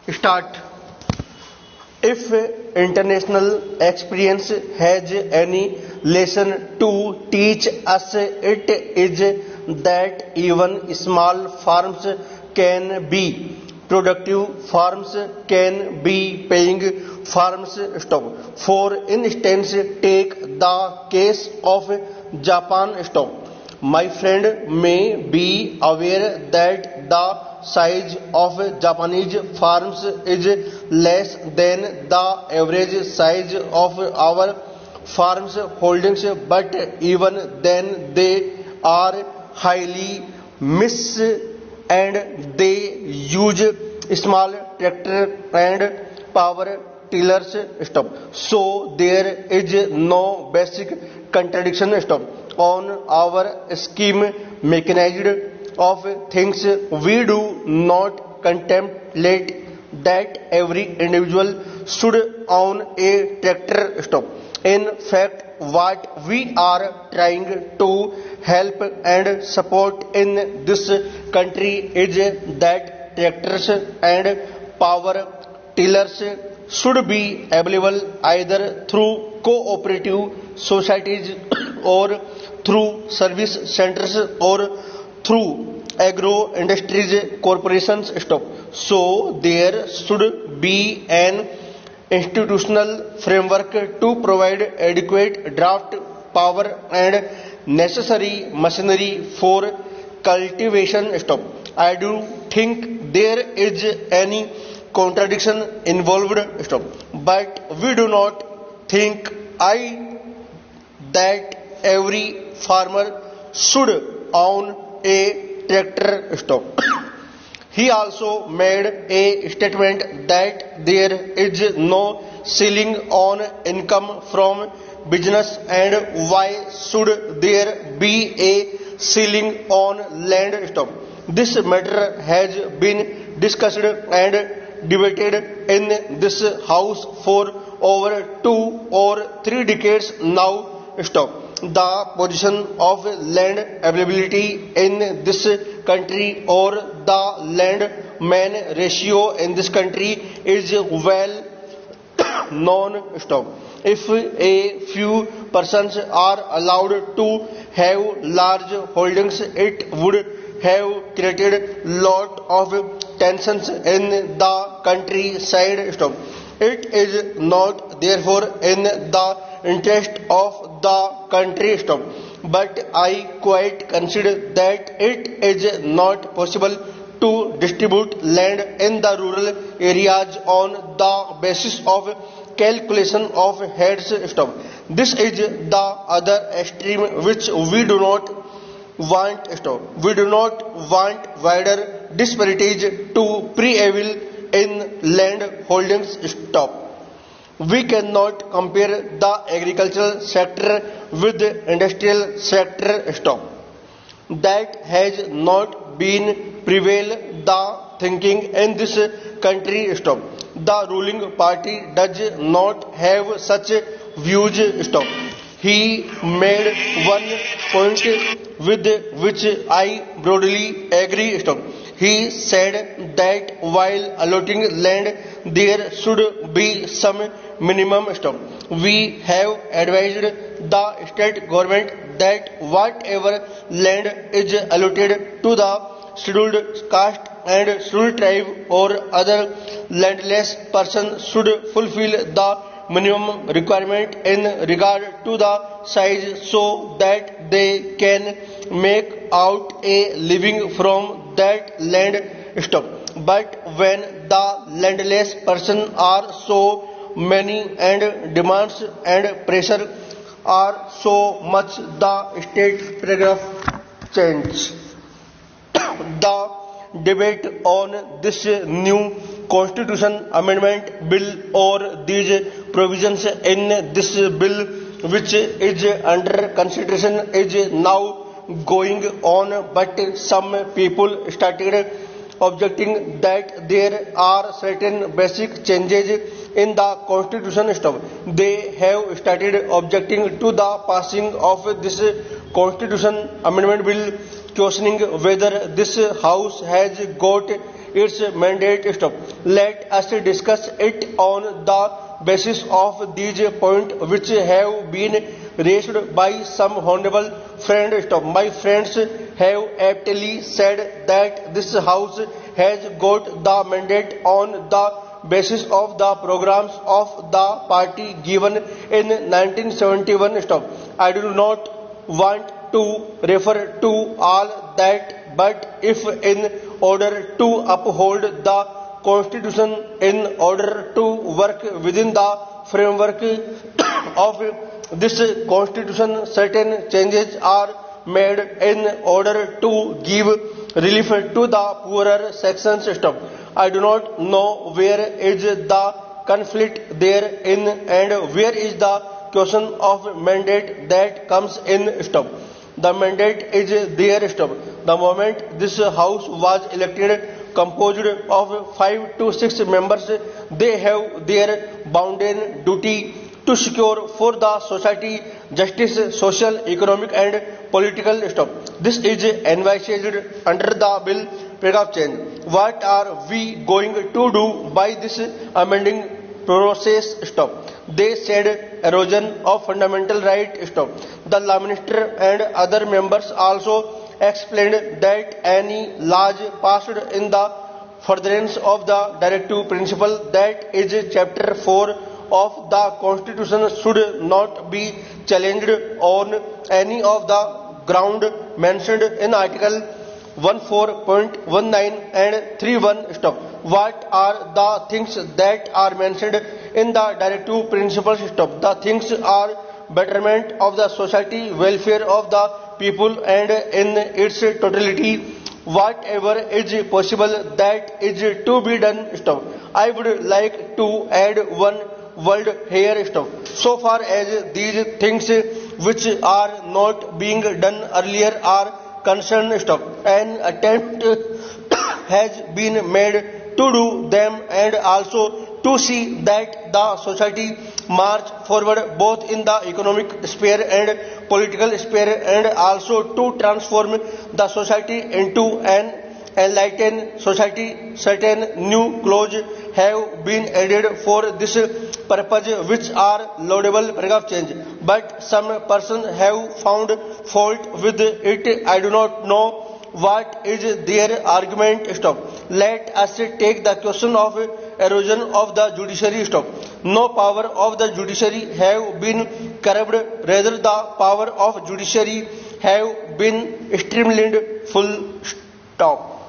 Start. If international experience has any lesson to teach us, it is that even small farms can be productive farms, can be paying farms. Stop. For instance, take the case of Japan. Stop. My friend may be aware that the size of Japanese farms is less than the average size of our farms holdings, but even then they are highly mixed and they use small tractor and power tillers. Stop. So there is no basic contradiction. Stop. On our scheme mechanized of things, we do not contemplate that every individual should own a tractor. Stop. In fact, what we are trying to help and support in this country is that tractors and power tillers should be available either through cooperative societies or through service centers or through agro industries corporations. Stop. So there should be an institutional framework to provide adequate draft power and necessary machinery for cultivation. Stop. I do think there is any contradiction involved. Stop. But we do not think that every farmer should own a tractor. Stop. He also made a statement that there is no ceiling on income from business, and why should there be a ceiling on land? Stop. This matter has been discussed and debated in this house for over 2 or 3 decades now. Stop. The position of land availability in this country or the land man ratio in this country is well known. Stop. If a few persons are allowed to have large holdings, it would have created lot of tensions in the countryside. Stop. It is not therefore in the interest of the country. Stop. But I quite consider that it is not possible to distribute land in the rural areas on the basis of calculation of heads. Stop. This is the other extreme which we do not want. Stop. We do not want wider disparities to prevail in land holdings. Stop. We cannot compare the agricultural sector with the industrial sector. Stop. That has not been prevail the thinking in this country. Stop. The ruling party does not have such views. Stop. He made one point with which I broadly agree. Stop. He said that while allotting land, there should be some minimum. Stop. We have advised the state government that whatever land is allotted to the scheduled caste and scheduled tribe or other landless person should fulfill the minimum requirement in regard to the size so that they can make out a living from that land. Stop. But when the landless person are so many and demands and pressure are so much, the state paragraph change. The debate on this new constitution amendment bill or these provisions in this bill which is under consideration is now going on, but some people started objecting that there are certain basic changes in the constitution. Stop. They have started objecting to the passing of this constitution amendment bill questioning whether this house has got its mandate. Stop. Let us discuss it on the basis of these points which have been raised by some honorable friends. Stop. My friends have aptly said that this house has got the mandate on the basis of the programs of the party given in 1971. Stop. I do not want to refer to all that, but if in order to uphold the Constitution, in order to work within the framework of this Constitution, certain changes are made in order to give relief to the poorer sections. Stop. I do not know where is the conflict therein and where is the question of mandate that comes in. Stop. The mandate is there. Stop. The moment this house was elected, composed of 5 to 6 members, they have their bounden duty to secure for the society justice, social, economic and political. Stop. This is envisaged under the bill paragraph change. What are we going to do by this amending process? Stop. They said erosion of fundamental right. Stop. The law minister and other members also explained that any laws passed in the furtherance of the directive principle, that is chapter 4 of the Constitution, should not be challenged on any of the ground mentioned in Article 14.19 and 31. Stop. What are the things that are mentioned in the directive principles? Stop. The things are betterment of the society, welfare of the people, and in its totality, whatever is possible that is to be done. Stop. I would like to add one word here. Stop. So far as these things which are not being done earlier are concerned. Stop. An attempt has been made to do them and also to see that the society march forward both in the economic sphere and political sphere, and also to transform the society into an enlightened society. Certain new clauses have been added for this purpose which are laudable paragraph change, but some persons have found fault with it. I do not know what is their argument. Stop. Let us take the question of erosion of the judiciary. Stop. No power of the judiciary have been curbed, rather the power of judiciary have been streamlined. Full stop.